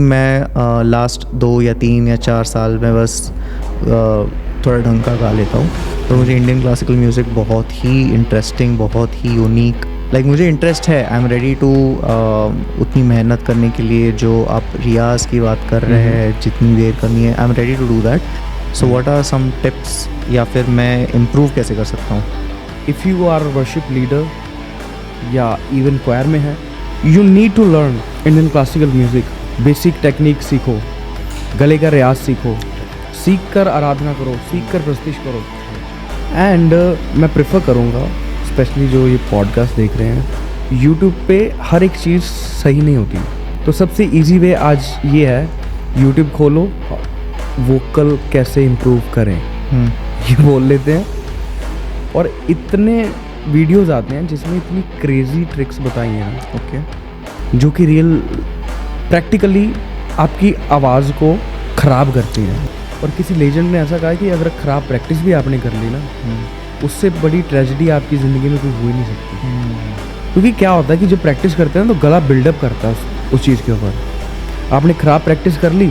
मैं लास्ट 2 या 3 या 4 साल में बस थोड़ा ढंग का गा लेता हूँ। तो मुझे इंडियन क्लासिकल म्यूज़िक बहुत ही इंटरेस्टिंग, बहुत ही यूनिक, मुझे इंटरेस्ट है। आई एम रेडी टू उतनी मेहनत करने के लिए जो आप रियाज़ की बात कर रहे हैं, जितनी देर करनी है, I am ready to do that. So what are some tips, या फिर मैं इम्प्रूव कैसे कर सकता हूँ? If you are worship leader या इवन क्वायर में है, you need to learn Indian classical music. Basic technique सीखो, गले का रियाज सीख कर आराधना करो, सीख कर प्रस्तुति करो। एंड मैं प्रेफर करूँगा, स्पेशली जो ये पॉडकास्ट देख रहे हैं, यूट्यूब पे हर एक चीज़ सही नहीं होती। तो सबसे इजी वे आज ये है, यूट्यूब खोलो, वोकल कैसे इम्प्रूव करें ये बोल लेते हैं, और इतने वीडियोज़ आते हैं जिसमें इतनी क्रेजी ट्रिक्स बताई हैं ओके, जो कि रियल प्रैक्टिकली आपकी आवाज़ को ख़राब करती हैं। और किसी लेजेंड ने ऐसा कहा कि अगर ख़राब प्रैक्टिस भी आपने कर ली ना, उससे बड़ी ट्रेजेडी आपकी ज़िंदगी में कोई हो ही नहीं सकती। क्योंकि क्या होता है कि जब प्रैक्टिस करते हैं तो गला बिल्डअप करता है उस चीज़ के ऊपर। आपने ख़राब प्रैक्टिस कर ली,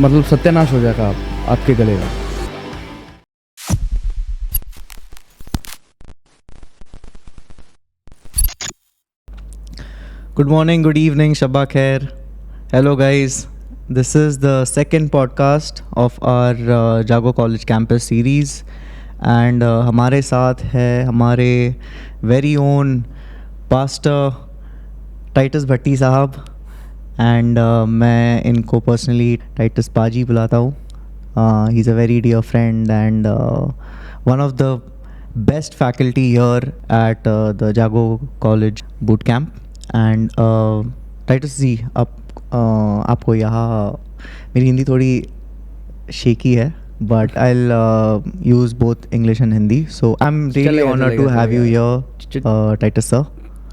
मतलब सत्यानाश हो जाएगा आपके गले का। Good morning, good evening, Shabba Khair. Hello guys, this is the second podcast of our Jago College Campus series, and हमारे साथ है हमारे very own pastor टाइटस भट्टी साहब, and मैं इनको personally टाइटस पाजी बुलाता हूँ। He's a very dear friend and one of the best faculty here at the Jago College Boot Camp. And Titus ji, आपको यहाँ, मेरी हिंदी थोड़ी शेकी है, but I will use both English and Hindi, so I am really honoured to have you here Titus sir.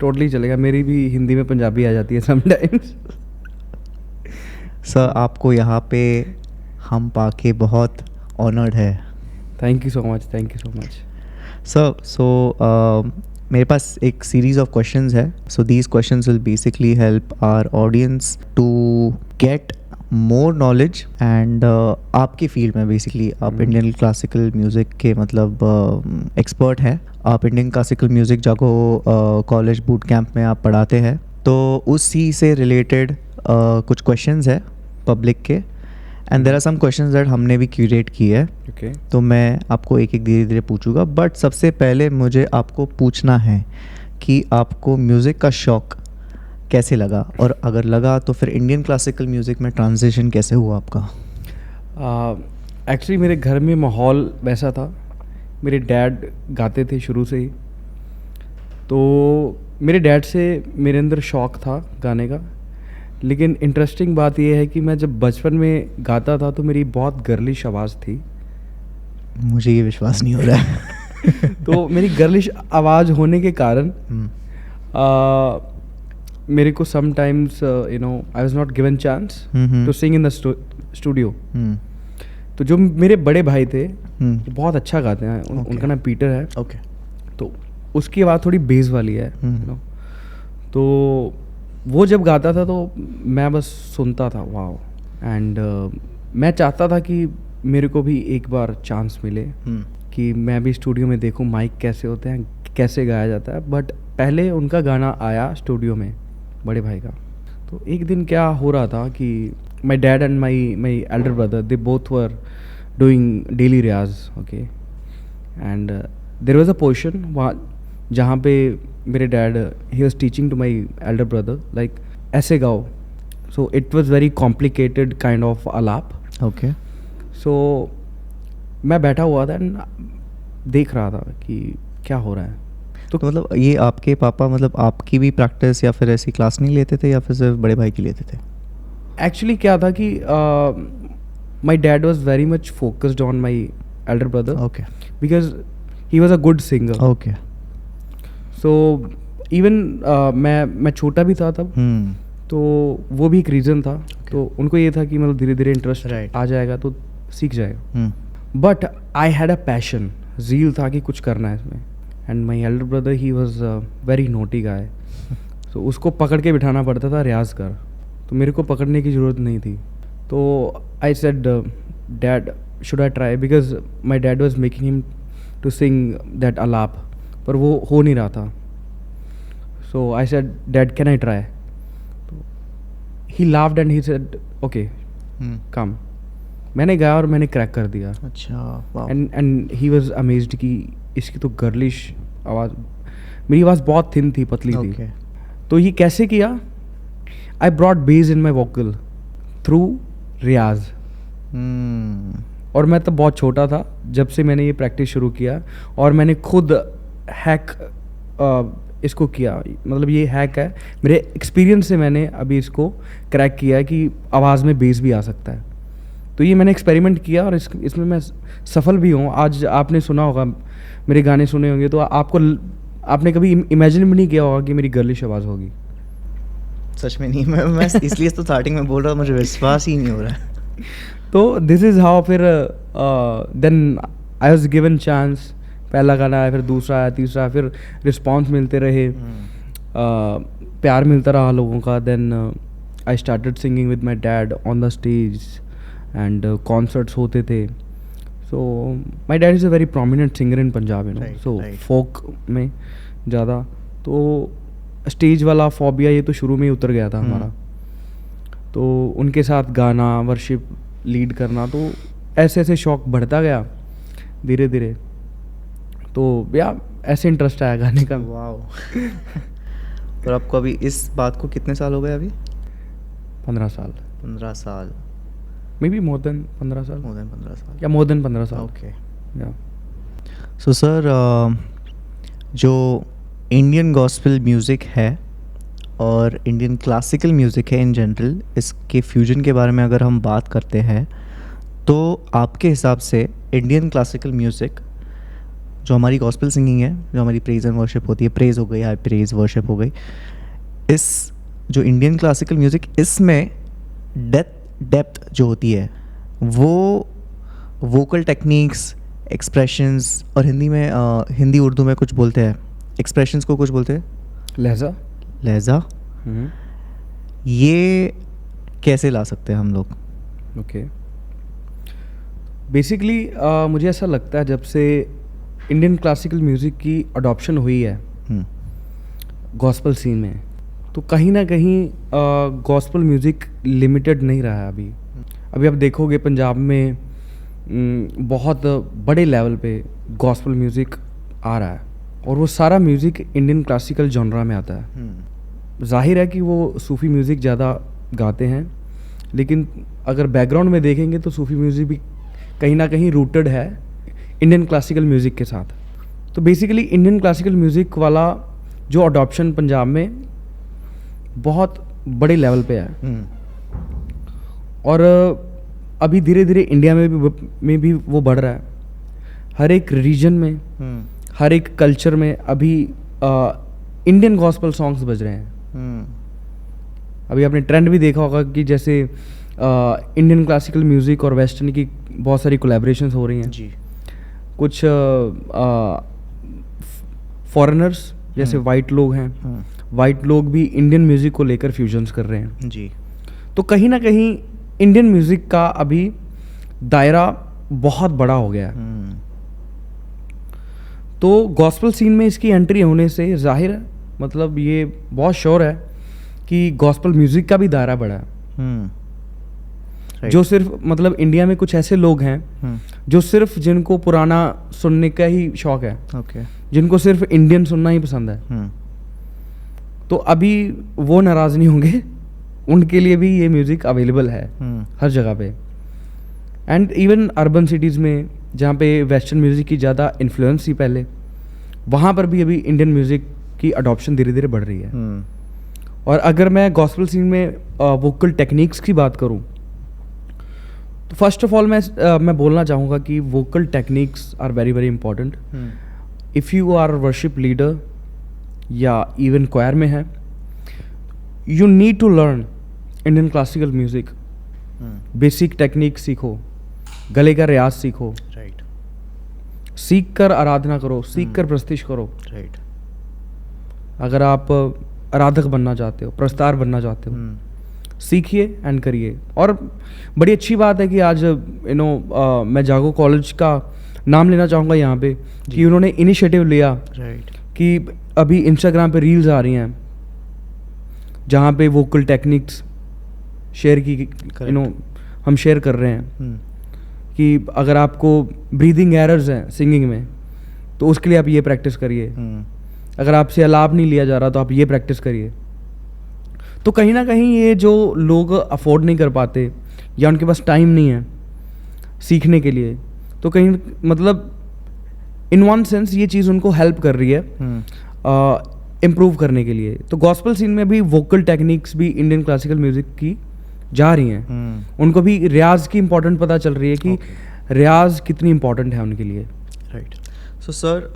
Totally चलेगा, मेरी भी हिंदी में पंजाबी आ जाती है समटाइम्स। सर, आपको यहाँ पे हम पाके बहुत ऑनर्ड है। Thank you so much, thank you so much sir. So मेरे पास एक सीरीज ऑफ क्वेश्चंस है। So these questions will basically help our audience to get more knowledge and आपकी फील्ड में, बेसिकली आप इंडियन क्लासिकल म्यूज़िक के मतलब expert हैं। आप Indian classical music Jago College Boot Camp में आप पढ़ाते हैं, तो उसी से रिलेटेड कुछ क्वेश्चंस है पब्लिक के, and there are some questions that हमने भी क्यूरेट की है। ओके, तो मैं आपको एक एक धीरे धीरे पूछूंगा, बट सबसे पहले मुझे आपको पूछना है कि आपको म्यूज़िक का शौक़ कैसे लगा, और अगर लगा तो फिर इंडियन क्लासिकल म्यूज़िक में ट्रांजिशन कैसे हुआ आपका? एक्चुअली मेरे घर में माहौल वैसा था, मेरे डैड गाते थे शुरू से ही, तो मेरे डैड से मेरे अंदर शौक़ था गाने का। लेकिन इंटरेस्टिंग बात यह है कि मैं जब बचपन में गाता था तो मेरी बहुत गर्लिश आवाज़ थी। मुझे ये विश्वास नहीं हो रहा है। तो मेरी गर्लिश आवाज़ होने के कारण मेरे को sometimes I was not given chance to sing in the studio. तो जो मेरे बड़े भाई थे वो बहुत अच्छा गाते हैं, उनका नाम पीटर है। ओके, तो उसकी आवाज़ थोड़ी बेस वाली है, तो वो जब गाता था तो मैं बस सुनता था, वाओ। एंड मैं चाहता था कि मेरे को भी एक बार चांस मिले कि मैं भी स्टूडियो में देखूं माइक कैसे होते हैं, कैसे गाया जाता है। बट पहले उनका गाना आया स्टूडियो में, बड़े भाई का। तो एक दिन क्या हो रहा था कि my dad and my elder brother, they both were doing daily riyaz, okay. And there was a portion वहाँ जहाँ पे मेरे dad, he was teaching to my elder brother like ऐसे गाओ। So it was very complicated kind of alaap. Okay. सो मैं बैठा हुआ था एंड देख रहा था कि क्या हो रहा है। तो मतलब ये आपके पापा, मतलब आपकी भी प्रैक्टिस या फिर ऐसी क्लास नहीं लेते थे, या फिर सिर्फ बड़े भाई की लेते थे? एक्चुअली क्या था कि my dad was very much focused on my elder brother, okay, because he was a good singer. Okay. So even मैं छोटा भी था तब, तो वो भी एक रीज़न था। तो उनको ये था कि मतलब धीरे धीरे इंटरेस्ट आ जाएगा तो सीख जाएगा। But I had a passion, zeal था कि कुछ करना है इसमें। And my elder brother, he was very naughty guy, तो उसको पकड़ के बिठाना पड़ता था, रियाज कर। तो मेरे को पकड़ने की ज़रूरत नहीं थी. तो I said dad should I try, because my dad was making him to sing that अलाप, पर वो हो नहीं रहा था. So I said dad can I try. He laughed and he said okay come. मैंने गाया और मैंने क्रैक कर दिया. अच्छा. एंड ही वाज अमेज्ड कि इसकी तो गर्लिश आवाज़, मेरी आवाज़ बहुत थिन थी, पतली थी. तो ये कैसे किया? I brought base in my vocal through रियाज. और मैं तब बहुत छोटा था जब से मैंने ये प्रैक्टिस शुरू किया, और मैंने खुद हैक इसको किया. मतलब ये हैक है, मेरे एक्सपीरियंस से मैंने अभी इसको क्रैक किया है कि आवाज़ में बेस भी आ सकता है. तो ये मैंने एक्सपेरिमेंट किया और इसमें मैं सफल भी हूँ. आज आपने सुना होगा, मेरे गाने सुने होंगे, तो आपने कभी इमेजिन भी नहीं किया होगा कि मेरी गर्लिश आवाज़ होगी. सच में नहीं. मैं इसलिए तो स्टार्टिंग में बोल रहा हूँ, मुझे विश्वास ही नहीं हो रहा है. तो दिस इज़ हाउ. फिर then I was given chance. पहला गाना आया, फिर दूसरा आया, तीसरा, फिर रिस्पॉन्स मिलते रहे, प्यार मिलता रहा लोगों का. Then I started singing with my dad on the stage and concerts होते थे. So my dad is a very prominent singer in Punjab, you know. So folk में ज़्यादा, तो स्टेज वाला फोबिया ये तो शुरू में ही उतर गया था हमारा. तो उनके साथ गाना, वर्शिप, लीड करना, तो ऐसे ऐसे शौक बढ़ता गया धीरे धीरे. तो या ऐसे इंटरेस्ट आया गाने का. वाओ. और आपको अभी इस बात को कितने साल हो गए अभी? 15 साल. 15 साल. मे बी मोर देन 15 साल. मोर देन 15 साल. या मोर देन 15 साल. ओके. या सो सर, जो इंडियन गॉस्पेल म्यूज़िक है और इंडियन क्लासिकल म्यूज़िक है इन जनरल, इसके फ्यूजन के बारे में अगर हम बात करते हैं, तो आपके हिसाब से इंडियन क्लासिकल म्यूज़िक, जो हमारी गॉस्पेल सिंगिंग है, जो हमारी प्रेज एंड वर्शिप होती है, प्रेज हो गई, हाई प्रेज वर्शिप हो गई, इस जो इंडियन क्लासिकल म्यूज़िक, इसमें डेप्थ जो होती है, वो वोकल टेक्निक्स, एक्सप्रेशंस, और हिंदी में हिंदी उर्दू में कुछ बोलते हैं, एक्सप्रेशंस को कुछ बोलते हैं लहजा. ये कैसे ला सकते हैं हम लोग? ओके. बेसिकली मुझे ऐसा लगता है जब से इंडियन क्लासिकल म्यूज़िक की अडॉप्शन हुई है गॉस्पेल सीन में, तो कहीं ना कहीं गॉस्पेल म्यूज़िक लिमिटेड नहीं रहा है. अभी आप देखोगे पंजाब में बहुत बड़े लेवल पे गॉस्पेल म्यूज़िक आ रहा है, और वो सारा म्यूज़िक इंडियन क्लासिकल जॉनरा में आता है. जाहिर है कि वो सूफ़ी म्यूज़िक ज़्यादा गाते हैं, लेकिन अगर बैकग्राउंड में देखेंगे तो सूफ़ी म्यूज़िक भी कहीं ना कहीं रूटेड है इंडियन क्लासिकल म्यूज़िक के साथ. तो बेसिकली इंडियन क्लासिकल म्यूज़िक वाला जो अडॉप्शन पंजाब में बहुत बड़े लेवल पे है, और अभी धीरे धीरे इंडिया में भी वो बढ़ रहा है. हर एक रीजन में, हर एक कल्चर में अभी इंडियन गॉस्पेल सॉन्ग्स बज रहे हैं. अभी आपने ट्रेंड भी देखा होगा कि जैसे इंडियन क्लासिकल म्यूज़िक और वेस्टर्न की बहुत सारी कोलैबोरेशंस हो रही हैं जी. कुछ फॉरेनर्स जैसे वाइट लोग हैं, वाइट लोग भी इंडियन म्यूज़िक को लेकर फ्यूजन्स कर रहे हैं जी. तो कहीं ना कहीं इंडियन म्यूज़िक का अभी दायरा बहुत बड़ा हो गया है. तो गॉस्पेल सीन में इसकी एंट्री होने से जाहिर है, मतलब ये बहुत श्योर है कि गॉस्पेल म्यूज़िक का भी दायरा बढ़ा है. जो सिर्फ मतलब इंडिया में कुछ ऐसे लोग हैं जो सिर्फ जिनको पुराना सुनने का ही शौक है, जिनको सिर्फ इंडियन सुनना ही पसंद है, तो अभी वो नाराज़ नहीं होंगे, उनके लिए भी ये म्यूज़िक अवेलेबल है हर जगह पे. एंड इवन अर्बन सिटीज़ में जहाँ पे वेस्टर्न म्यूज़िक की ज़्यादा इन्फ्लुएंस थी पहले, वहाँ पर भी अभी इंडियन म्यूज़िक की अडॉप्शन धीरे धीरे बढ़ रही है. और अगर मैं गॉस्पेल सीन में वोकल टेक्निक्स की बात करूँ, तो फर्स्ट ऑफ ऑल मैं बोलना चाहूँगा कि vocal techniques are very very important. If you are worship leader या इवन क्वायर में है, you need to learn Indian classical music. Basic technique सीखो, गले का रियाज सीखो, राइट. सीख कर आराधना करो, सीख कर प्रस्तिश करो. राइट. अगर आप आराधक बनना चाहते हो, प्रस्तार बनना चाहते हो, सीखिए एंड करिए। और बड़ी अच्छी बात है कि आज मैं जागो कॉलेज का नाम लेना चाहूँगा यहाँ पे कि उन्होंने इनिशिएटिव लिया राइट कि अभी इंस्टाग्राम पे रील्स आ रही हैं जहाँ पे वोकल टेक्निक्स शेयर की हम शेयर कर रहे हैं कि अगर आपको ब्रीदिंग एरर्स हैं सिंगिंग में तो उसके लिए आप ये प्रैक्टिस करिए। अगर आपसे अलाप नहीं लिया जा रहा तो आप ये प्रैक्टिस करिए। तो कहीं ना कहीं ये जो लोग अफोर्ड नहीं कर पाते या उनके पास टाइम नहीं है सीखने के लिए, तो कहीं मतलब इन वन सेंस ये चीज़ उनको हेल्प कर रही है इम्प्रूव करने के लिए। तो गॉस्पेल सीन में भी वोकल टेक्निक्स भी इंडियन क्लासिकल म्यूज़िक की जा रही हैं। उनको भी रियाज की इम्पोर्टेंट पता चल रही है कि रियाज कितनी इम्पोर्टेंट है उनके लिए। Right. So sir,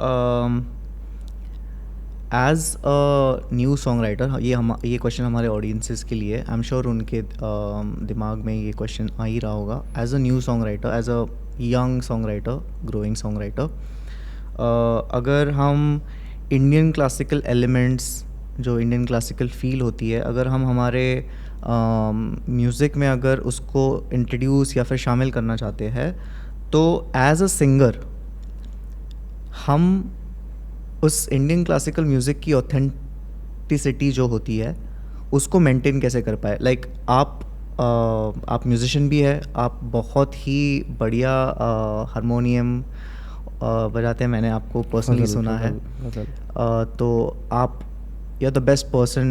as a new song writer, ये क्वेश्चन हमारे ऑडियंसेस के लिए, आई एम श्योर उनके दिमाग में ये क्वेश्चन आ ही रहा होगा। As a new song writer, as a young song writer, growing song writer, अगर हम इंडियन क्लासिकल एलिमेंट्स, जो इंडियन क्लासिकल फील होती है, अगर हम हमारे म्यूज़िक में अगर उसको इंट्रोड्यूस या फिर शामिल करना चाहते हैं, तो एज अ सिंगर हम उस इंडियन क्लासिकल म्यूज़िक की ऑथेंटिसिटी जो होती है उसको मेंटेन कैसे कर पाए? लाइक आप म्यूज़िशियन भी है, आप बहुत ही बढ़िया हारमोनियम बजाते हैं, मैंने आपको पर्सनली सुना है। तो आप you're the best person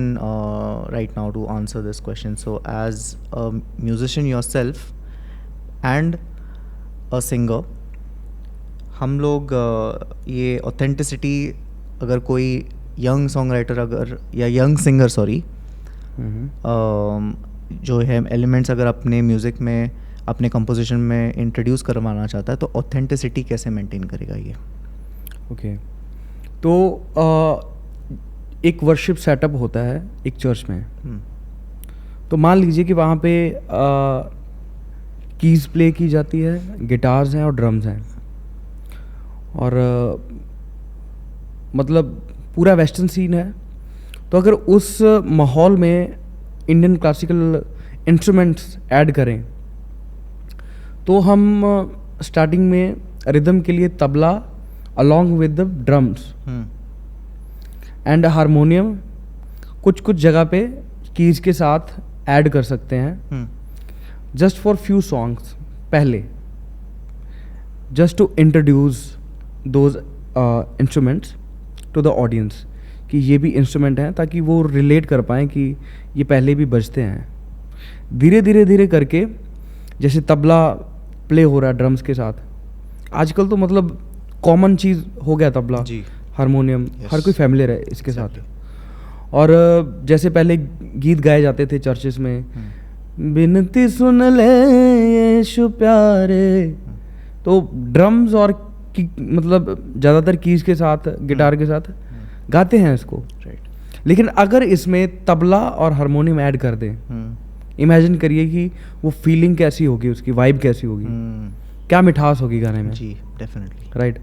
right now to answer this question. So as a musician yourself and a singer, हम लोग ये ऑथेंटिसिटी अगर कोई यंग सॉन्ग राइटर अगर या यंग सिंगर जो है एलिमेंट्स अगर अपने म्यूज़िक में, अपने कंपोजिशन में इंट्रोड्यूस करवाना चाहता है, तो ऑथेंटिसिटी कैसे मेंटेन करेगा ये? ओके, तो एक वर्शिप सेटअप होता है एक चर्च में। तो मान लीजिए कि वहाँ पे कीज़ प्ले की जाती है, गिटार्स हैं और ड्रम्स हैं, और मतलब पूरा वेस्टर्न सीन है। तो अगर उस माहौल में इंडियन क्लासिकल इंस्ट्रूमेंट्स ऐड करें तो हम स्टार्टिंग में रिदम के लिए tabla along with the drums and harmonium कुछ कुछ जगह पे कीज के साथ ऐड कर सकते हैं, जस्ट फॉर फ्यू सॉन्ग्स पहले, just to introduce those instruments to the audience कि ये भी इंस्ट्रूमेंट हैं, ताकि वो रिलेट कर पाएँ कि ये पहले भी बजते हैं। धीरे धीरे धीरे करके जैसे तबला प्ले हो रहा है ड्रम्स के साथ, आजकल तो मतलब कॉमन चीज़ हो गया तबला जी, हारमोनियम, हर कोई फैमिलियर है इसके साथ। और जैसे पहले गीत गाए जाते थे चर्चेस में, बिनती सुन ले यीशु प्यारे, तो ड्रम्स और मतलब ज़्यादातर कीज के साथ, गिटार के साथ गाते हैं इसको। लेकिन अगर इसमें तबला और हारमोनियम ऐड कर दें, इमेजिन करिए कि वो फीलिंग कैसी होगी, उसकी वाइब कैसी होगी, क्या मिठास होगी गाने में। जी डेफिनेटली, राइट।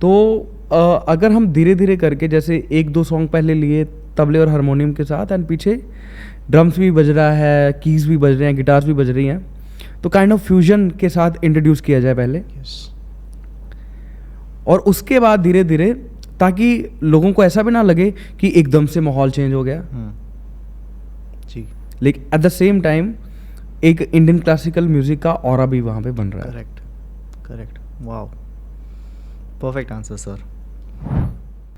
तो अगर हम धीरे धीरे करके जैसे एक दो सॉन्ग पहले लिए तबले और हारमोनियम के साथ, एंड पीछे ड्रम्स भी बज रहा है, कीज भी बज रहे हैं, गिटार्स भी बज रही हैं, तो काइंड ऑफ फ्यूजन के साथ इंट्रोड्यूस किया जाए पहले। और उसके बाद धीरे धीरे, ताकि लोगों को ऐसा भी ना लगे कि एकदम से माहौल चेंज हो गया जी, लेकिन एट द सेम टाइम एक इंडियन क्लासिकल म्यूजिक का ऑरा भी वहाँ पे बन रहा है। Correct, wow, perfect answer, sir.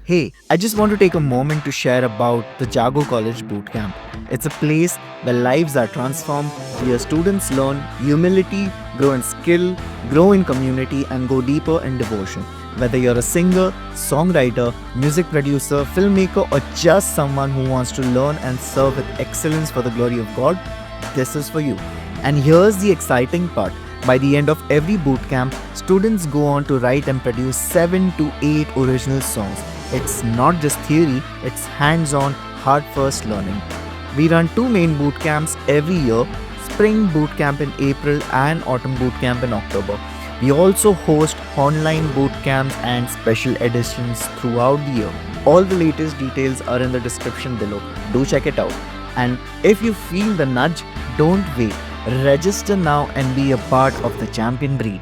Hey, I just want to take a moment to share about the Jago College Bootcamp. It's a place where lives are transformed, where students learn humility, grow in skill, grow in community, and go deeper in devotion. Whether you're a singer, songwriter, music producer, filmmaker, or just someone who wants to learn and serve with excellence for the glory of God, this is for you. And here's the exciting part. By the end of every bootcamp, students go on to write and produce 7 to 8 original songs. It's not just theory, it's hands-on, heart-first learning. We run 2 main bootcamps every year, Spring Bootcamp in April and Autumn Bootcamp in October. We also host online bootcamps and special editions throughout the year. All the latest details are in the description below. Do check it out. And if you feel the nudge, don't wait. Register now and be a part of the champion breed.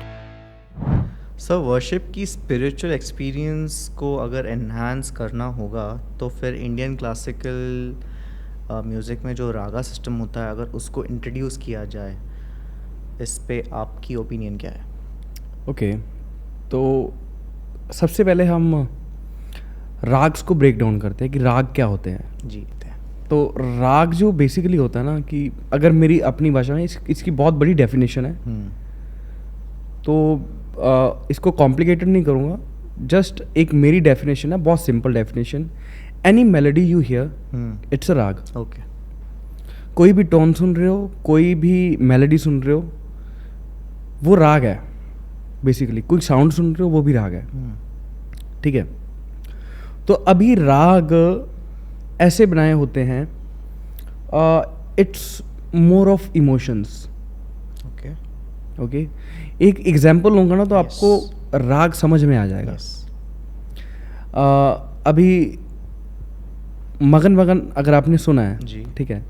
Sir worship की spiritual experience को अगर enhance करना होगा तो फिर Indian classical music में जो रागा system होता है अगर उसको इंट्रोड्यूस किया जाए, इस पे आपकी ओपिनियन क्या है? ओके, तो सबसे पहले हम राग्स को ब्रेक डाउन करते हैं कि राग क्या होते हैं। जी। तो राग जो बेसिकली होता है ना, कि अगर मेरी अपनी भाषा में इसकी बहुत बड़ी डेफिनेशन है, तो इसको कॉम्प्लिकेटेड नहीं करूँगा, जस्ट एक मेरी डेफिनेशन है, बहुत simple definition. Any melody you here it's a राग। ओके। कोई भी टोन सुन रहे हो, कोई भी मेलोडी सुन रहे हो, वो राग है बेसिकली। कोई साउंड सुन रहे हो, वो भी राग है। ठीक है। तो अभी राग ऐसे बनाए होते हैं, it's more of emotions. Okay. Okay, एक एग्जाम्पल लूँगा ना तो आपको राग समझ में आ जाएगा। अभी मगन मगन अगर आपने सुना है जी। ठीक है,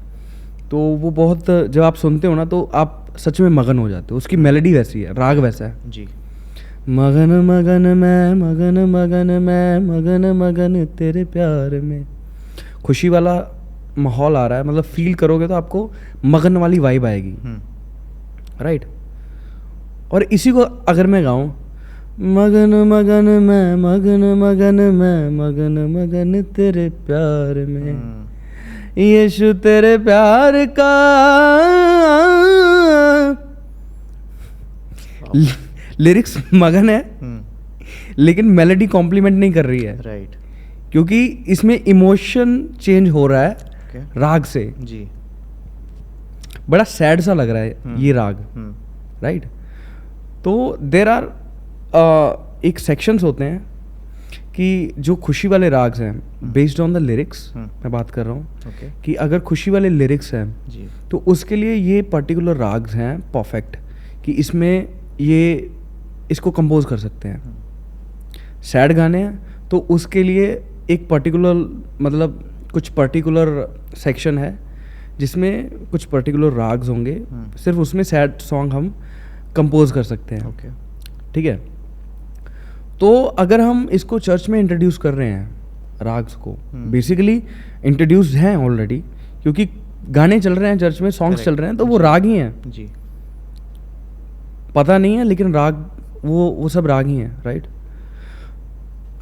तो वो बहुत, जब आप सुनते हो ना तो आप सच में मगन हो जाते हो। उसकी मेलोडी वैसी है, राग वैसा है। जी। मगन मगन मैं, मगन मगन मैं, मगन मगन तेरे प्यार में। खुशी वाला माहौल आ रहा है, मतलब फील करोगे तो आपको मगन वाली वाइब आएगी। राइट। और इसी को अगर मैं गाऊं, मगन मगन मैं, मगन मगन मैं, मगन मगन तेरे प्यार में, यीशु तेरे प्यार का लिरिक्स मगन है, लेकिन मेलोडी कॉम्प्लीमेंट नहीं कर रही है। राइट। क्योंकि इसमें इमोशन चेंज हो रहा है राग से। जी। बड़ा सैड सा लग रहा है ये राग। राइट। तो देर आर एक सेक्शंस होते हैं कि जो खुशी वाले राग्स हैं, बेस्ड ऑन द लिरिक्स मैं बात कर रहा हूँ, कि अगर खुशी वाले लिरिक्स हैं जी, तो उसके लिए ये पर्टिकुलर राग्स हैं परफेक्ट, कि इसमें ये इसको कंपोज कर सकते हैं। सैड गाने हैं तो उसके लिए एक पर्टिकुलर, मतलब कुछ पर्टिकुलर सेक्शन है जिसमें कुछ पर्टिकुलर राग्स होंगे, सिर्फ उसमें सैड सॉन्ग हम कंपोज कर सकते हैं। ओके। ठीक है। तो अगर हम इसको चर्च में इंट्रोड्यूस कर रहे हैं राग्स को, बेसिकली इंट्रोड्यूस हैं ऑलरेडी, क्योंकि गाने चल रहे हैं चर्च में, सॉन्ग्स चल रहे हैं, तो वो राग ही हैं। जी। पता नहीं है लेकिन राग, वो सब राग ही हैं। राइट।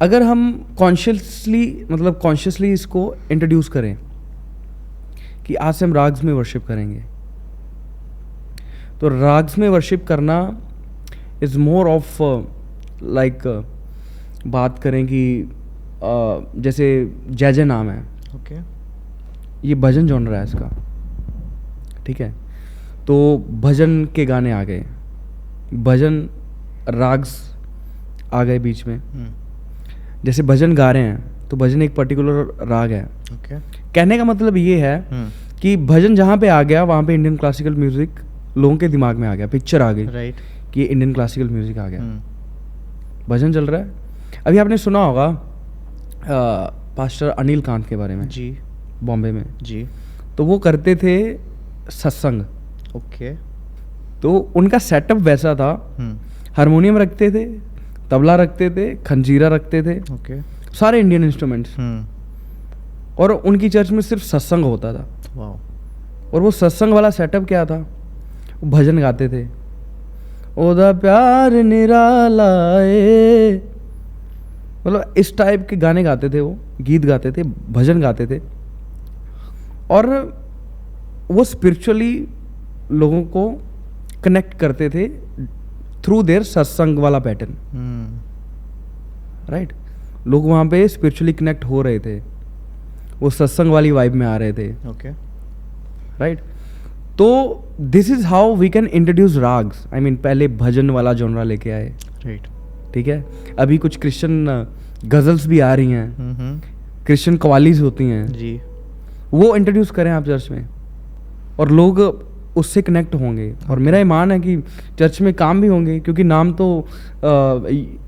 अगर हम कॉन्शियसली इसको इंट्रोड्यूस करें कि आज से हम राग्स में वर्शिप करेंगे, तो राग्स में वर्शिप करना इज़ मोर ऑफ लाइक, बात करें कि जैसे जय जय नाम है, ओके, ये भजन जॉनर है इसका। ठीक है। तो भजन के गाने आ गए, भजन राग्स आ गए बीच में। जैसे भजन गा रहे हैं तो भजन एक पर्टिकुलर राग है। ओके। कहने का मतलब ये है कि भजन जहाँ पे आ गया वहाँ पे इंडियन क्लासिकल म्यूजिक लोगों के दिमाग में आ गया, पिक्चर आ गई राइट कि इंडियन क्लासिकल म्यूजिक आ गया। भजन चल रहा है। अभी आपने सुना होगा पास्टर अनिल कांत के बारे में, जी बॉम्बे में। जी। तो वो करते थे सत्संग। ओके। तो उनका सेटअप वैसा था, हारमोनियम रखते थे, तबला रखते थे, खंजीरा रखते थे, ओके। सारे इंडियन इंस्ट्रूमेंट्स, और उनकी चर्च में सिर्फ सत्संग होता था। वाओ। और वो सत्संग वाला सेटअप क्या था, वो भजन गाते थे, ओदा प्यार निराला ए, मतलब इस टाइप के गाने गाते थे, वो गीत गाते थे, भजन गाते थे, और वो स्पिरिचुअली लोगों को कनेक्ट करते थे थ्रू देयर सत्संग वाला पैटर्न। राइट। लोग वहाँ पे स्पिरिचुअली कनेक्ट हो रहे थे, वो सत्संग वाली वाइब में आ रहे थे। ओके। राइट। तो this is how we can introduce ragas. I mean पहले भजन वाला जॉनरा लेके आए। राइट। ठीक है। अभी कुछ क्रिश्चियन गजल्स भी आ रही हैं, क्रिश्चियन कवालीज होती हैं, जी। वो इंट्रोड्यूस करें आप चर्च में, और लोग उससे कनेक्ट होंगे। और मेरा ईमान है कि चर्च में काम भी होंगे, क्योंकि नाम तो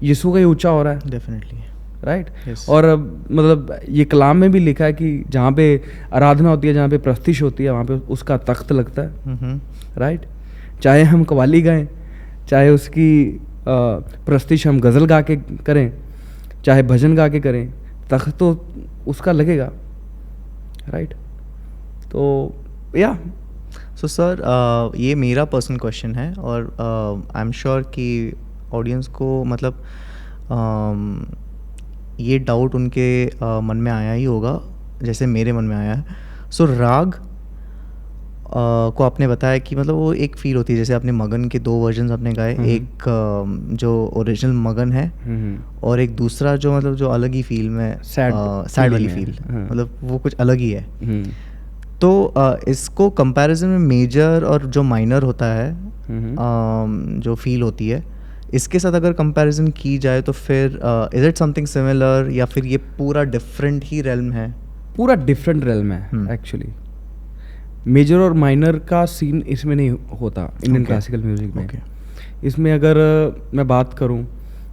यीशु का ही ऊंचा हो रहा है। डेफिनेटली। Right Yes. और मतलब ये कलाम में भी लिखा है कि जहाँ पे आराधना होती है, जहाँ पे प्रस्तिश होती है, वहाँ पे उसका तख्त लगता है, राइट। चाहे हम कव्वाली गाएं, चाहे उसकी प्रस्तिश हम गज़ल गा के करें, चाहे भजन गा के करें, तख्त तो उसका लगेगा, राइट। तो या सो सर, ये मेरा पर्सनल क्वेश्चन है और आई एम श्योर कि ऑडियंस को मतलब ये डाउट उनके मन में आया ही होगा जैसे मेरे मन में आया है। सो राग को आपने बताया कि मतलब वो एक फील होती है, जैसे आपने मगन के 2 वर्जन्स आपने गाए, एक जो ओरिजिनल मगन है और एक दूसरा जो मतलब जो अलग ही फील में Sad सैड वाली feeling फील, है। मतलब वो कुछ अलग ही है। तो इसको कंपैरिजन में मेजर और जो माइनर होता है जो फील होती है, इसके साथ अगर कंपैरिजन की जाए तो फिर इज इट समथिंग सिमिलर या फिर ये पूरा डिफरेंट ही रेल्म है? पूरा डिफरेंट रेल्म है एक्चुअली। मेजर और माइनर का सीन इसमें नहीं होता इंडियन क्लासिकल म्यूजिक में। इसमें अगर मैं बात करूं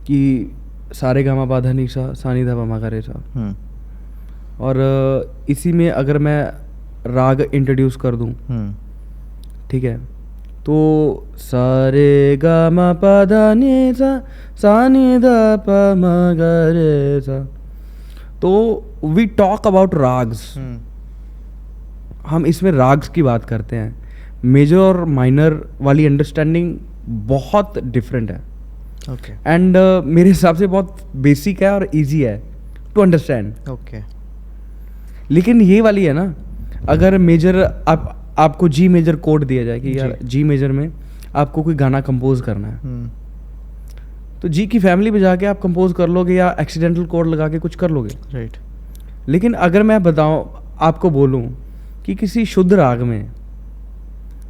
कि सारे गामा पा धा नी सा, सा नी धा पा मा गा रे सा, और इसी में अगर मैं राग इंट्रोड्यूस कर दूं, ठीक है, तो सारे गामा पा धा नी सा, सा नी धा पा मा गा रे सा, तो वी टॉक अबाउट राग्स। हम इसमें राग्स की बात करते हैं। मेजर और माइनर वाली अंडरस्टैंडिंग बहुत डिफरेंट है, ओके एंड मेरे हिसाब से बहुत बेसिक है और इजी है टू अंडरस्टैंड। ओके। लेकिन ये वाली है ना, अगर मेजर आपको जी मेजर कोड दिया जाए कि यार जी मेजर में आपको कोई गाना कंपोज करना है, तो जी की फैमिली पे जाके आप कंपोज कर लोगे या एक्सीडेंटल कोड लगा के कुछ कर लोगे, राइट। लेकिन अगर मैं बताऊं, आपको बोलूं कि किसी शुद्ध राग में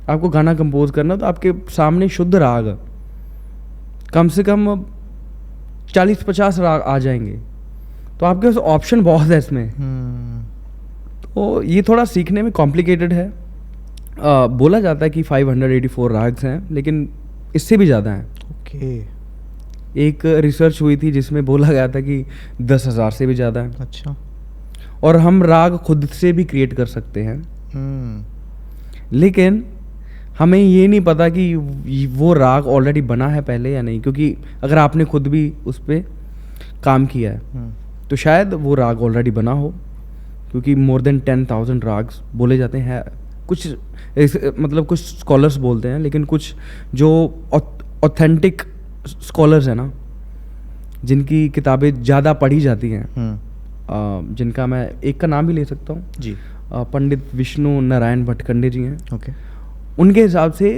आपको गाना कंपोज करना, तो आपके सामने शुद्ध राग कम से कम 40-50 राग आ जाएंगे, तो आपके पास ऑप्शन बहुत है इसमें। तो ये थोड़ा सीखने में कॉम्प्लिकेटेड है। बोला जाता है कि 584 राग्स हैं, लेकिन इससे भी ज़्यादा हैं। ओके। एक रिसर्च हुई थी जिसमें बोला गया था कि 10,000 से भी ज़्यादा है। अच्छा। और हम राग खुद से भी क्रिएट कर सकते हैं, लेकिन हमें ये नहीं पता कि वो राग ऑलरेडी बना है पहले या नहीं, क्योंकि अगर आपने खुद भी उस पर काम किया है तो शायद वो राग ऑलरेडी बना हो, क्योंकि मोर देन 10,000 राग्स बोले जाते हैं। कुछ मतलब कुछ स्कॉलर्स बोलते हैं, लेकिन कुछ जो ऑथेंटिक स्कॉलर्स हैं ना, जिनकी किताबें ज़्यादा पढ़ी जाती हैं, जिनका मैं एक का नाम भी ले सकता हूँ जी, पंडित विष्णु नारायण भटखंडे जी हैं। ओके। उनके हिसाब से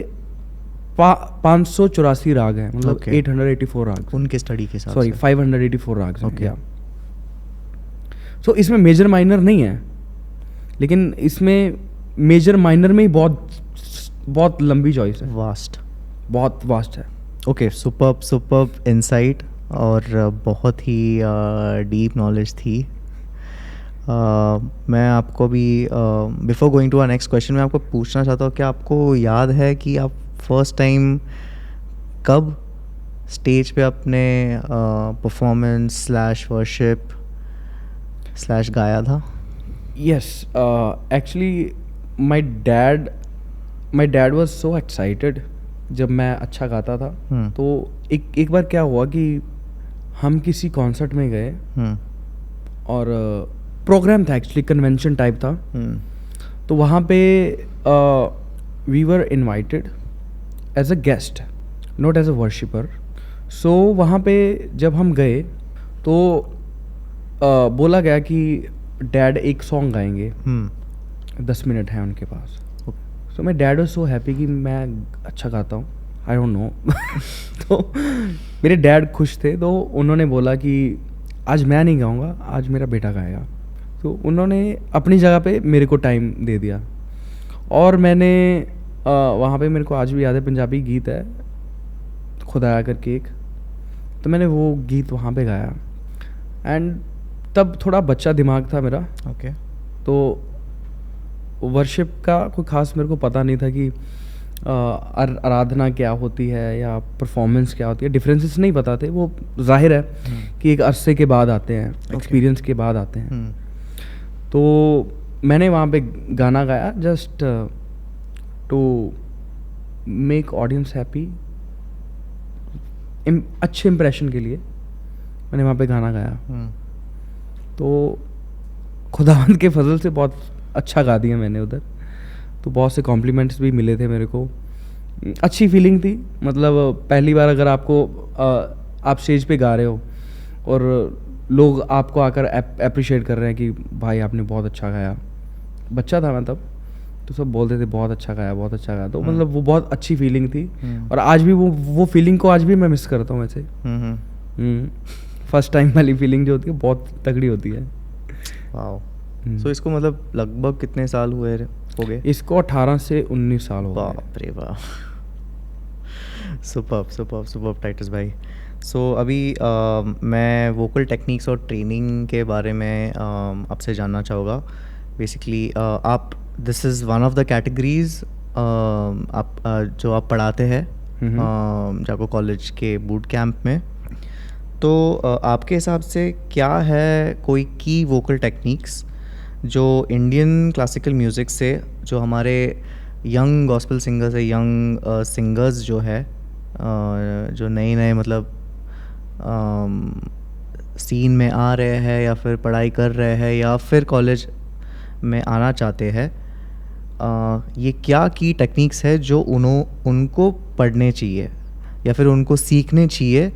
584 राग हैं, मतलब 884 राग उनके स्टडी के हिसाब सॉरी से। 584 राग हैं। Okay. सो इसमें मेजर माइनर नहीं है, लेकिन इसमें मेजर माइनर में ही बहुत लंबी चॉइस है, वास्ट, बहुत वास्ट है। ओके। सुपर्ब इंसाइट और बहुत ही डीप नॉलेज थी। मैं आपको भी before going to our next question मैं आपको पूछना चाहता हूँ कि आपको याद है कि आप फर्स्ट टाइम कब स्टेज पे अपने परफॉर्मेंस स्लैश वर्शिप स्लैश गाया था? Yes, actually my dad was so excited जब मैं अच्छा गाता था। तो एक बार क्या हुआ कि हम किसी कॉन्सर्ट में गए और प्रोग्राम था, एक्चुअली कन्वेंशन टाइप था। तो वहाँ पे we were invited as a guest, not as a worshipper. So वहाँ पे जब हम गए तो बोला गया कि डैड एक सॉन्ग गाएंगे, 10 मिनट है उनके पास। So my dad was so happy कि मैं अच्छा गाता हूँ, आई डोंट नो। तो मेरे डैड खुश थे, तो उन्होंने बोला कि आज मैं नहीं गाऊंगा, आज मेरा बेटा गाएगा। तो उन्होंने अपनी जगह पे मेरे को टाइम दे दिया, और मैंने वहाँ पे, मेरे को आज भी याद है, पंजाबी गीत है खुदाया करके एक, तो मैंने वो गीत वहाँ पे गाया। एंड तब थोड़ा बच्चा दिमाग था मेरा, ओके। तो वर्शिप का कोई ख़ास मेरे को पता नहीं था कि आराधना क्या होती है या परफॉर्मेंस क्या होती है, डिफरेंसेस नहीं पता थे। वो जाहिर है कि एक अरसे के बाद आते हैं, एक्सपीरियंस के बाद आते हैं। तो मैंने वहाँ पे गाना गाया just to make audience happy, अच्छे इम्प्रेशन के लिए मैंने वहाँ पे गाना गाया। तो खुदावंद के फजल से बहुत अच्छा गा दिया मैंने उधर। तो बहुत से कॉम्प्लीमेंट्स भी मिले थे मेरे को, अच्छी फीलिंग थी। मतलब पहली बार अगर आपको आप स्टेज पे गा रहे हो और लोग आपको आकर अप्रिशिएट कर रहे हैं कि भाई आपने बहुत अच्छा गाया। बच्चा था मैं तब, तो सब बोलते थे बहुत अच्छा गाया, बहुत अच्छा गाया। तो मतलब वो बहुत अच्छी फीलिंग थी। और आज भी वो फीलिंग को आज भी मैं मिस करता हूँ वैसे। फर्स्ट टाइम वाली फीलिंग जो होती है बहुत तगड़ी होती है। वाओ। सो इसको मतलब लगभग कितने साल हो गए? इसको 18 से 19 साल हो गए। बाप रे बाप। सुपर्ब टाइटस भाई। सो अभी मैं वोकल टेक्निक्स और ट्रेनिंग के बारे में आपसे जानना चाहूँगा। बेसिकली आप this is one of the categories आप जो आप पढ़ाते हैं जागो कॉलेज के बूट कैंप में। तो आपके हिसाब से क्या है कोई की वोकल टेक्निक्स जो इंडियन क्लासिकल म्यूज़िक से, जो हमारे यंग गॉस्पेल सिंगर्स है, यंग सिंगर्स जो है, जो नए मतलब सीन में आ रहे हैं या फिर पढ़ाई कर रहे हैं या फिर कॉलेज में आना चाहते हैं, ये क्या की टेक्निक्स है जो उनको पढ़ने चाहिए या फिर उनको सीखने चाहिए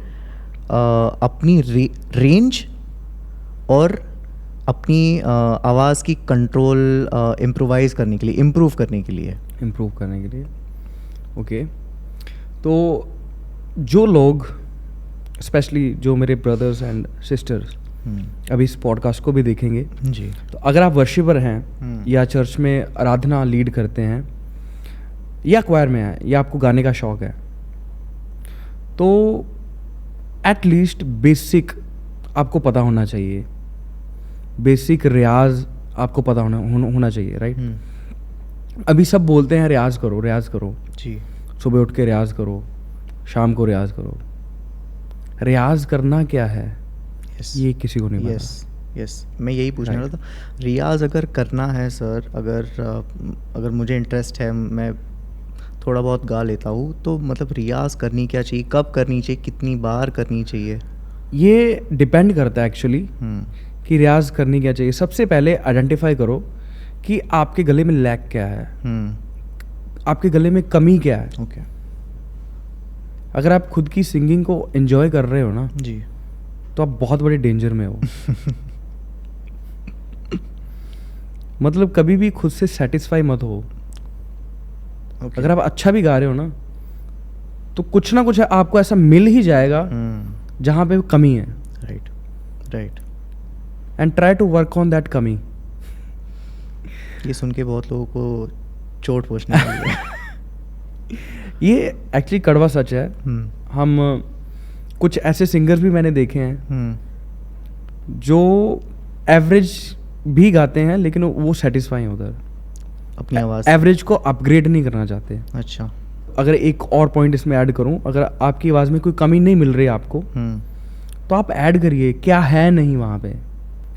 अपनी रेंज और अपनी आवाज़ की कंट्रोल इम्प्रोवाइज़ करने के लिए, इम्प्रूव करने के लिए? ओके। तो जो लोग स्पेशली जो मेरे ब्रदर्स एंड सिस्टर्स अभी इस पॉडकास्ट को भी देखेंगे जी, तो अगर आप वर्शिपर हैं या चर्च में आराधना लीड करते हैं या क्वायर में हैं या आपको गाने का शौक है, तो एटलीस्ट बेसिक आपको पता होना चाहिए। बेसिक रियाज आपको पता होना चाहिए, राइट? अभी सब बोलते हैं रियाज करो जी, सुबह उठ के रियाज करो, शाम को रियाज करो। रियाज करना क्या है ये किसी को नहीं पता। यस, मैं यही पूछने वाला था। रियाज अगर करना है सर, अगर मुझे इंटरेस्ट है, मैं थोड़ा बहुत गा लेता हूँ, तो मतलब रियाज करनी क्या चाहिए, कब करनी चाहिए, कितनी बार करनी चाहिए? ये डिपेंड करता है एक्चुअली कि रियाज करनी क्या चाहिए। सबसे पहले आइडेंटिफाई करो कि आपके गले में लैग क्या है, आपके गले में कमी क्या है। ओके। अगर आप खुद की सिंगिंग को एंजॉय कर रहे हो ना जी, तो आप बहुत बड़े डेंजर में हो। मतलब कभी भी खुद से सेटिस्फाई मत हो। okay. अगर आप अच्छा भी गा रहे हो ना तो कुछ ना कुछ आपको ऐसा मिल ही जाएगा जहाँ पे कमी है। Right. And try to work on that kami. ये सुन के बहुत लोगों को चोट पहुँचने वाली है। ये एक्चुअली कड़वा सच है। हम कुछ ऐसे सिंगर्स भी मैंने देखे हैं जो एवरेज भी गाते हैं लेकिन वो सेटिस्फाई हैं उधर, अपनी आवाज़ एवरेज को अपग्रेड नहीं करना चाहते। अच्छा। अगर एक और पॉइंट इसमें ऐड करूं, अगर आपकी आवाज़ में कोई कमी नहीं मिल रही आपको तो आप ऐड करिए क्या है नहीं वहाँ पे।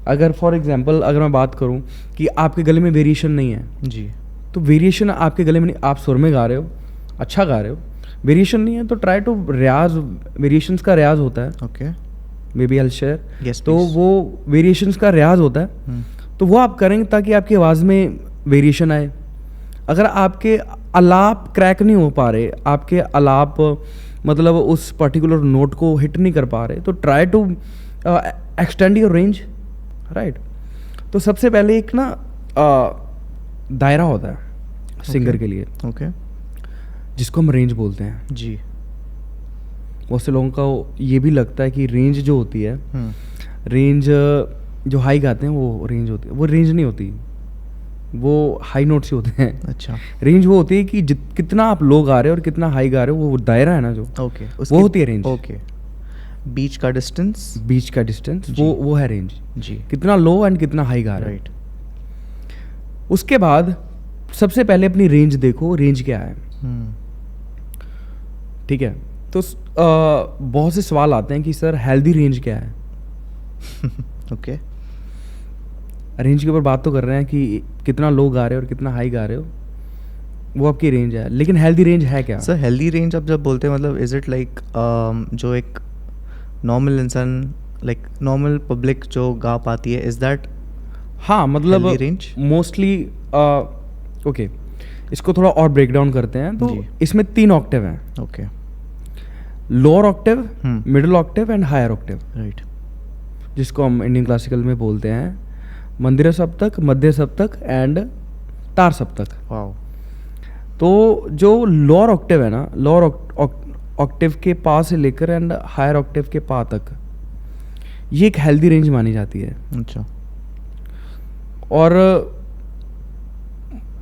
अगर फॉर एग्जांपल अगर मैं बात करूं कि आपके गले में वेरिएशन नहीं है जी, तो वेरिएशन आपके गले में नहीं, आप सुर में गा रहे हो, अच्छा गा रहे हो, वेरिएशन नहीं है तो ट्राई टू रियाज। वेरिएशंस का रियाज होता है। Okay, maybe I share. Yes, तो please. वो वेरिएशंस का रियाज होता है, तो वो आप करेंगे ताकि आपकी आवाज़ में वेरिएशन आए। अगर आपके आलाप क्रैक नहीं हो पा रहे, आपके आलाप मतलब उस पर्टिकुलर नोट को हिट नहीं कर पा रहे, तो try to extend your range, right? तो सबसे पहले एक ना दायरा होता है सिंगर के लिए, ओके, जिसको हम रेंज बोलते हैं। जी, बहुत से लोगों का ये भी लगता है कि रेंज जो होती है, रेंज जो हाई गाते हैं वो रेंज होती है। वो रेंज नहीं होती, वो हाई नोट्स ही होते हैं। अच्छा, रेंज वो होती है कि कितना आप लो गा रहे हो और कितना हाई गा रहे हो, वो दायरा है ना जो, ओके, वो होती है रेंज। ओके, बीच का डिस्टेंस, बीच का डिस्टेंस वो है रेंज। जी, कितना लो एंड कितना हाई गा रहे हो। राइट, उसके बाद सबसे पहले अपनी रेंज देखो, रेंज क्या है। ठीक है, तो बहुत से सवाल आते हैं कि सर हेल्दी रेंज क्या है। ओके, रेंज के ऊपर बात तो कर रहे हैं कि कितना लो गा रहे हो और कितना हाई गा रहे हो, वो आपकी रेंज है, लेकिन हेल्दी रेंज है क्या? सर हेल्दी रेंज आप जब बोलते हैं मतलब इज़ इट लाइक जो एक नॉर्मल इंसान, लाइक नॉर्मल पब्लिक जो गा पाती है, इज़ दैट हाँ, मतलब healthy range? मोस्टली ओके, इसको थोड़ा और ब्रेक डाउन करते हैं। तो जी। इसमें 3 ऑक्टेव हैं, okay, lower octave, hmm. Middle octave and higher octave, right, जिसको हम इंडियन क्लासिकल में बोलते हैं मंदिरा सप्तक, मध्य सप्तक एंड तार सप्तक। वाओ, तो जो लोअर ऑक्टेव है ना, लोअर ऑक्टेव के पा से लेकर एंड हायर ऑक्टेव के पा तक, ये एक हेल्दी रेंज मानी जाती है। अच्छा, और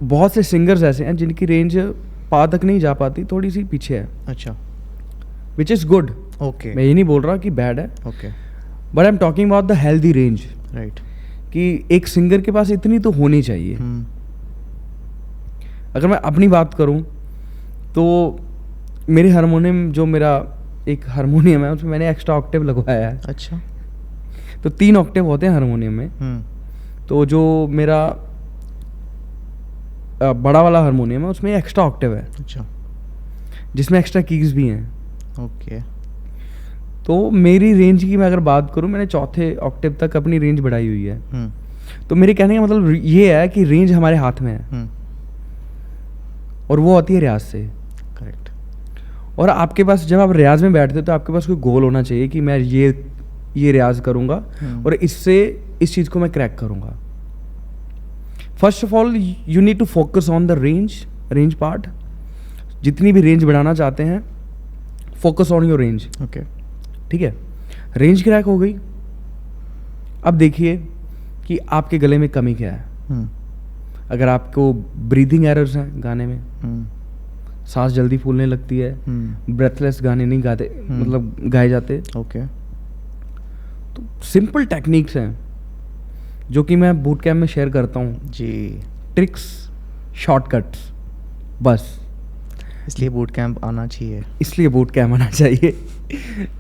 बहुत से सिंगर्स ऐसे हैं जिनकी रेंज पा तक नहीं जा पाती, थोड़ी सी पीछे है, अच्छा, विच इज़ गुड। ओके, मैं ये नहीं बोल रहा कि बैड है, okay, but I am talking about the healthy range, right, कि एक सिंगर के पास इतनी तो होनी चाहिए। अगर मैं अपनी बात करूं तो मेरे हारमोनियम, जो मेरा एक हारमोनियम है, उसमें मैंने एक्स्ट्रा ऑक्टेव लगवाया है। अच्छा, तो 3 ऑक्टेव होते हैं हारमोनियम में। तो जो मेरा बड़ा वाला हारमोनियम है उसमें एक्स्ट्रा ऑक्टेव है, अच्छा, जिसमें एक्स्ट्रा कीज भी हैं। ओके, तो मेरी रेंज की मैं अगर बात करूं, मैंने 4थे ऑक्टेव तक अपनी रेंज बढ़ाई हुई है। तो मेरे कहने का मतलब ये है कि रेंज हमारे हाथ में है, और वो आती है रियाज से। करेक्ट, और आपके पास जब आप रियाज में बैठते हो तो आपके पास कोई गोल होना चाहिए कि मैं ये रियाज करूँगा और इससे इस चीज़ को मैं क्रैक करूँगा। First of all you need to focus on the range part. जितनी भी रेंज बढ़ाना चाहते हैं, focus on your range. Okay, ठीक है, रेंज क्रैक हो गई। अब देखिए कि आपके गले में कमी क्या है। अगर आपको ब्रीदिंग एरर्स हैं गाने में, सांस जल्दी फूलने लगती है, ब्रेथलेस गाने नहीं गाते, मतलब गाए जाते, ओके, तो सिंपल टेक्निक्स हैं जो कि मैं बूट कैम्प में शेयर करता हूँ। जी, ट्रिक्स, शॉर्टकट्स, बस इसलिए बूट कैंप आना चाहिए, इसलिए बूट कैम्प आना चाहिए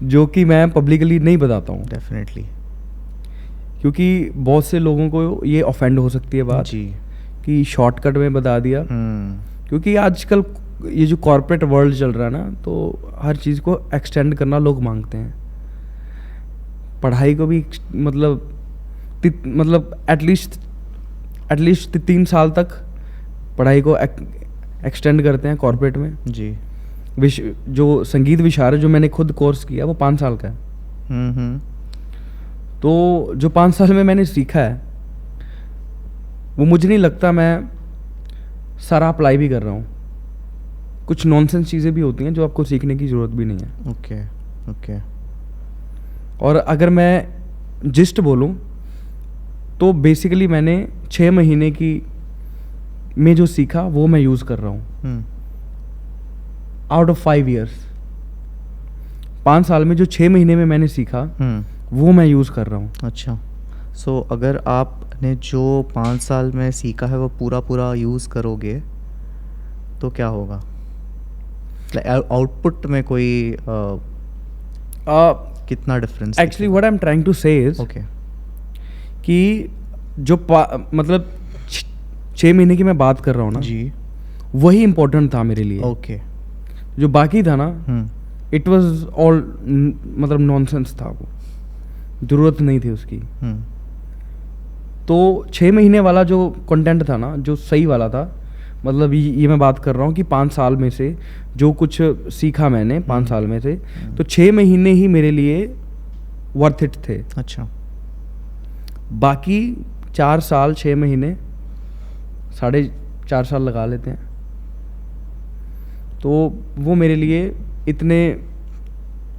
जो कि मैं पब्लिकली नहीं बताता हूँ, डेफिनेटली, क्योंकि बहुत से लोगों को ये ऑफेंड हो सकती है बात जी, कि शॉर्टकट में बता दिया। क्योंकि आजकल ये जो कॉर्पोरेट वर्ल्ड चल रहा है ना, तो हर चीज़ को एक्सटेंड करना लोग मांगते हैं। पढ़ाई को भी मतलब एटलीस्ट 3 साल तक पढ़ाई को एक्सटेंड करते हैं कॉर्पोरेट में। जी, जो संगीत विशारद जो मैंने खुद कोर्स किया वो 5 साल का है। तो जो 5 साल में मैंने सीखा है वो मुझे नहीं लगता मैं सारा अप्लाई भी कर रहा हूँ। कुछ नॉनसेंस चीज़ें भी होती हैं जो आपको सीखने की ज़रूरत भी नहीं है। ओके, ओके, और अगर मैं जिस्ट बोलूँ तो बेसिकली मैंने 6 महीने की में जो सीखा वो मैं यूज़ कर रहा हूँ आउट ऑफ 5 years। 5 साल में जो 6 महीने में मैंने सीखा वो मैं यूज़ कर रहा हूँ। अच्छा, सो अगर आपने जो 5 साल में सीखा है वो पूरा यूज़ करोगे तो क्या होगा? आउटपुट में कोई कितना difference? Actually what I am trying to say is okay, कि जो मतलब 6 महीने की मैं बात कर रहा हूँ ना जी, वही इम्पोर्टेंट था मेरे लिए। ओके, जो बाकी था ना इट वाज ऑल मतलब नॉनसेंस था, वो ज़रूरत नहीं थी उसकी। तो 6 महीने वाला जो कंटेंट था ना, जो सही वाला था, मतलब ये मैं बात कर रहा हूँ कि 5 साल में से जो कुछ सीखा मैंने 5 साल में से, तो 6 महीने ही मेरे लिए वर्थ इट थे। अच्छा, बाकी 4 साल 6 महीने 4.5 साल लगा लेते हैं, तो वो मेरे लिए इतने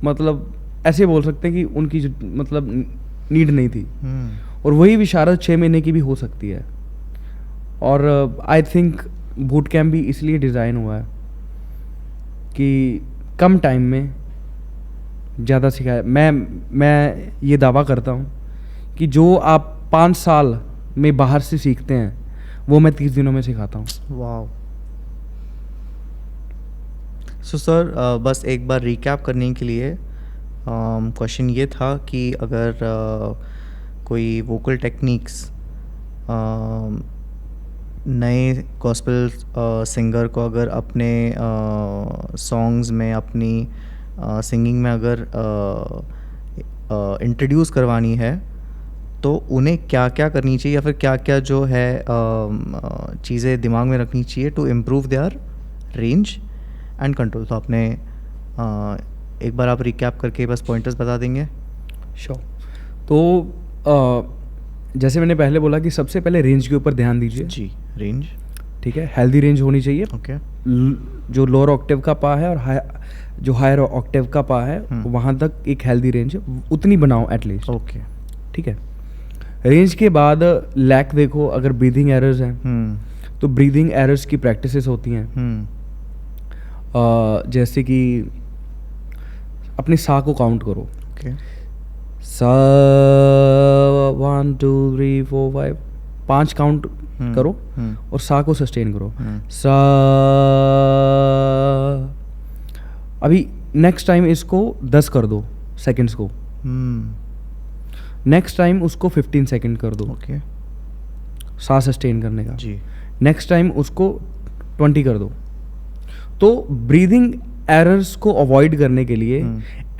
मतलब ऐसे बोल सकते हैं कि उनकी मतलब नीड नहीं थी। और वही विशारद 6 महीने की भी हो सकती है। और आई थिंक बूट कैम्प भी इसलिए डिज़ाइन हुआ है कि कम टाइम में ज़्यादा सिखाए। मैं ये दावा करता हूँ कि जो आप 5 साल में बाहर से सीखते हैं वो मैं 30 दिनों में सिखाता हूँ। वाओ, सो सर बस एक बार रिकैप करने के लिए क्वेश्चन ये था कि अगर कोई वोकल टेक्निक्स नए गॉस्पेल सिंगर को अगर अपने सॉन्ग्स में, अपनी सिंगिंग में अगर इंट्रोड्यूस करवानी है, तो उन्हें क्या क्या करनी चाहिए या फिर क्या क्या जो है चीज़ें दिमाग में रखनी चाहिए to improve their range and control? तो आपने एक बार आप रिकैप करके बस पॉइंटर्स बता देंगे? श्योर। तो जैसे मैंने पहले बोला कि सबसे पहले रेंज के ऊपर ध्यान दीजिए। जी, रेंज, ठीक है, हेल्दी रेंज होनी चाहिए। ओके। जो लोअर ऑक्टेव का पा है और जो हायर ऑक्टेव का पा है वहाँ तक एक हेल्दी रेंज उतनी बनाओ एटलीस्ट। ओके, ठीक है। रेंज के बाद लैक देखो, अगर ब्रीदिंग एरर्स हैं तो ब्रीदिंग एरर्स की प्रैक्टिसेस होती हैं। जैसे कि अपनी सा को काउंट करो। ओके। सा 1 2 3 4 5 5 काउंट करो और सा को सस्टेन करो। सा। अभी नेक्स्ट टाइम इसको 10 कर दो सेकंड्स को। नेक्स्ट टाइम उसको 15 सेकंड कर दो। ओके। सा सस्टेन करने का। जी। नेक्स्ट टाइम उसको 20 कर दो। तो ब्रीदिंग एरर्स को अवॉइड करने के लिए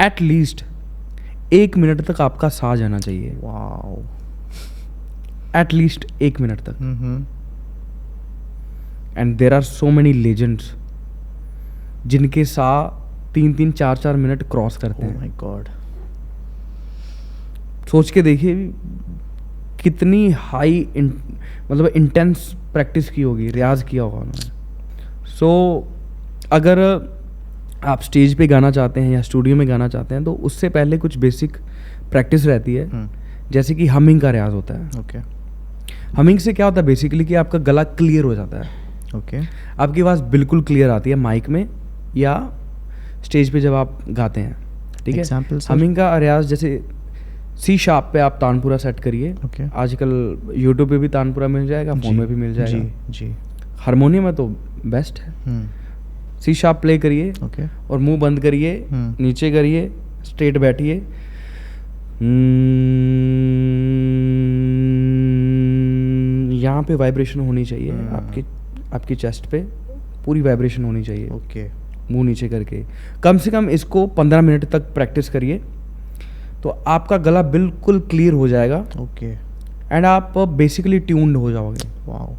एट लीस्ट 1 मिनट तक आपका सांस जाना चाहिए। वाओ। एट लीस्ट 1 मिनट तक। And there are so many legends जिनके सा 3-3 4-4 मिनट क्रॉस करते हैं। My god. सोच के देखिए कितनी हाई मतलब इंटेंस प्रैक्टिस की होगी, रियाज किया होगा उन्होंने। सो अगर आप स्टेज पे गाना चाहते हैं या स्टूडियो में गाना चाहते हैं तो उससे पहले कुछ बेसिक प्रैक्टिस रहती है। जैसे कि हमिंग का रियाज होता है। ओके। हमिंग से क्या होता है बेसिकली कि आपका गला क्लियर हो जाता है। ओके। आपकी आवाज़ बिल्कुल क्लियर आती है माइक में या स्टेज पे जब आप गाते हैं। ठीक है। Example, sir? हमिंग का रियाज जैसे सी शार्प पे आप तानपुरा सेट करिए। ओके। आजकल यूट्यूब पे भी तानपुरा मिल जाएगा, फोन में भी मिल जाएगा। जी जी। हारमोनियम में तो बेस्ट है। सी शार्प प्ले करिए ओके। और मुंह बंद करिए, नीचे करिए, स्ट्रेट बैठिए। यहाँ पे वाइब्रेशन होनी चाहिए आपकी चेस्ट पे, पूरी वाइब्रेशन होनी चाहिए। ओके। मुंह नीचे करके कम से कम इसको 15 मिनट तक प्रैक्टिस करिए तो आपका गला बिल्कुल क्लियर हो जाएगा। ओके। एंड आप बेसिकली ट्यून्ड हो जाओगे। वाओ।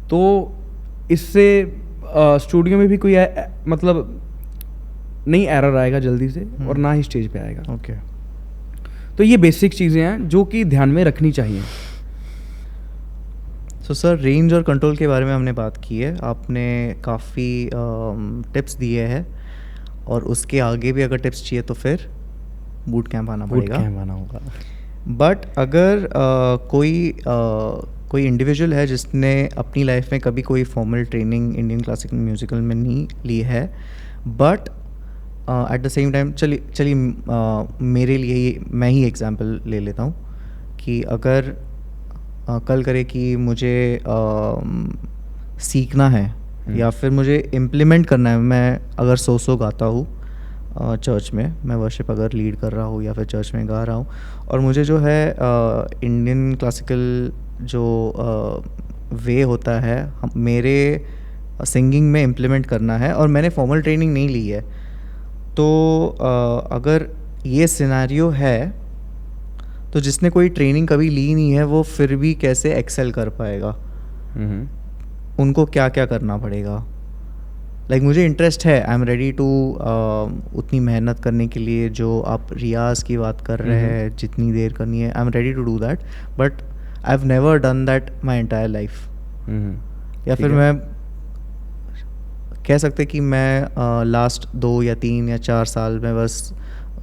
तो इससे स्टूडियो में भी कोई मतलब नहीं एरर आएगा जल्दी से और ना ही स्टेज पे आएगा। ओके। तो ये बेसिक चीज़ें हैं जो कि ध्यान में रखनी चाहिए। सो सर, रेंज और कंट्रोल के बारे में हमने बात की है, आपने काफ़ी टिप्स दिए हैं, और उसके आगे भी अगर टिप्स चाहिए तो फिर बूट कैंप आना पड़ेगा। बूट कैंप आना होगा। बट अगर कोई इंडिविजुअल है जिसने अपनी लाइफ में कभी कोई formal training Indian classical musical में नहीं ली है, but at the same time चलिए मेरे लिए मैं ही एग्जांपल ले लेता हूँ कि अगर कल करे कि मुझे सीखना है या फिर मुझे इम्प्लीमेंट करना है, मैं अगर सो गाता हूँ चर्च में, मैं वर्शिप अगर लीड कर रहा हूँ या फिर चर्च में गा रहा हूँ, और मुझे जो है इंडियन क्लासिकल जो वे होता है मेरे सिंगिंग में इम्प्लीमेंट करना है और मैंने फॉर्मल ट्रेनिंग नहीं ली है, तो अगर ये सिनेरियो है तो जिसने कोई ट्रेनिंग कभी ली नहीं है वो फिर भी कैसे एक्सेल कर पाएगा? उनको क्या क्या करना पड़ेगा? लाइक मुझे इंटरेस्ट है, आई एम रेडी टू उतनी मेहनत करने के लिए जो आप रियाज की बात कर रहे हैं, जितनी देर करनी है, I am ready to do that, but I have never done that my entire life. या फिर मैं कह सकते कि मैं लास्ट 2 या 3 या 4 साल में बस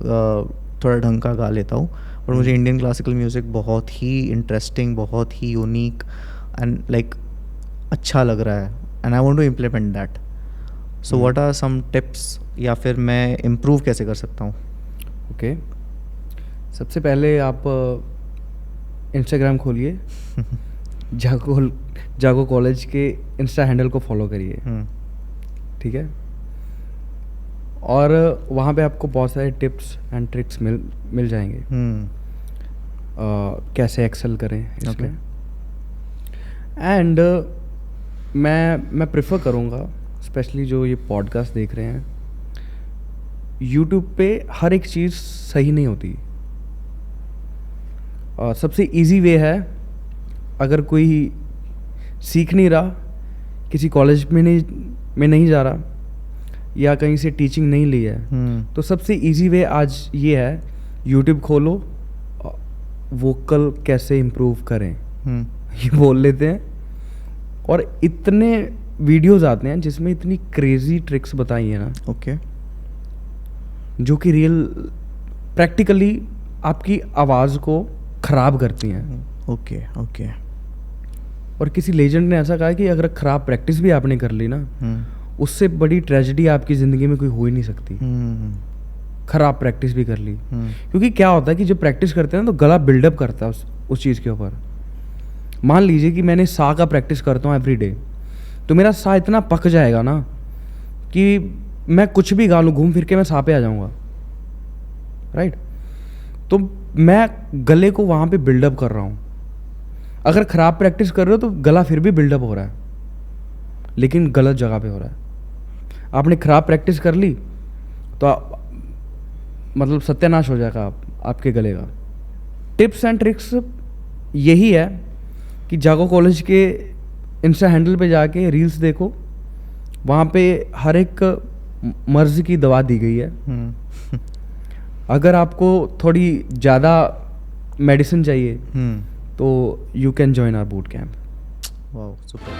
थोड़ा ढंग का गा लेता हूँ, और मुझे इंडियन क्लासिकल म्यूज़िक बहुत ही इंटरेस्टिंग, बहुत ही यूनिक एंड लाइक अच्छा लग रहा है, and I want to implement that. So what are some tips, या फिर मैं इम्प्रूव कैसे कर सकता हूँ? ओके, सबसे पहले आप इंस्टाग्राम खोलिए, जागो कॉलेज के इंस्टा हैंडल को फॉलो करिए। ठीक है। और वहाँ पे आपको बहुत सारे टिप्स एंड ट्रिक्स मिल जाएंगे कैसे एक्सेल करें इसमें। एंड मैं प्रेफर करूँगा, स्पेशली जो ये पॉडकास्ट देख रहे हैं, यूट्यूब पे हर एक चीज़ सही नहीं होती। और सबसे इजी वे है, अगर कोई सीख नहीं रहा, किसी कॉलेज में नहीं जा रहा या कहीं से टीचिंग नहीं ली है, तो सबसे इजी वे आज ये है, यूट्यूब खोलो, वोकल कैसे इम्प्रूव करें ये बोल लेते हैं, और इतने वीडियोस आते हैं जिसमें इतनी क्रेजी ट्रिक्स बताई है ना, ओके, जो कि रियल प्रैक्टिकली आपकी आवाज़ को ख़राब करती हैं। Okay okay. और किसी लेजेंड ने ऐसा कहा कि अगर ख़राब प्रैक्टिस भी आपने कर ली ना, उससे बड़ी ट्रेजेडी आपकी ज़िंदगी में कोई हो ही नहीं सकती। ख़राब प्रैक्टिस भी कर ली, क्योंकि क्या होता है कि जब प्रैक्टिस करते हैं ना तो गला बिल्डअप करता है उस चीज़ के ऊपर। मान लीजिए कि मैंने सा का प्रैक्टिस करता हूँ एवरी डे, तो मेरा सा इतना पक जाएगा ना कि मैं कुछ भी गा लूँ, घूम फिर के मैं सा पे आ जाऊँगा, राइट। तो मैं गले को वहाँ पे बिल्डअप कर रहा हूँ। अगर ख़राब प्रैक्टिस कर रहे हो तो गला फिर भी बिल्डअप हो रहा है, लेकिन गलत जगह पे हो रहा है। आपने ख़राब प्रैक्टिस कर ली तो मतलब सत्यानाश हो जाएगा आपके गले का। टिप्स एंड ट्रिक्स यही है कि जागो कॉलेज के इंस्टा हैंडल पे जाके रील्स देखो, वहाँ पे हर एक मर्ज की दवा दी गई है। अगर आपको थोड़ी ज़्यादा मेडिसिन चाहिए तो you can join our boot camp. Wow, super.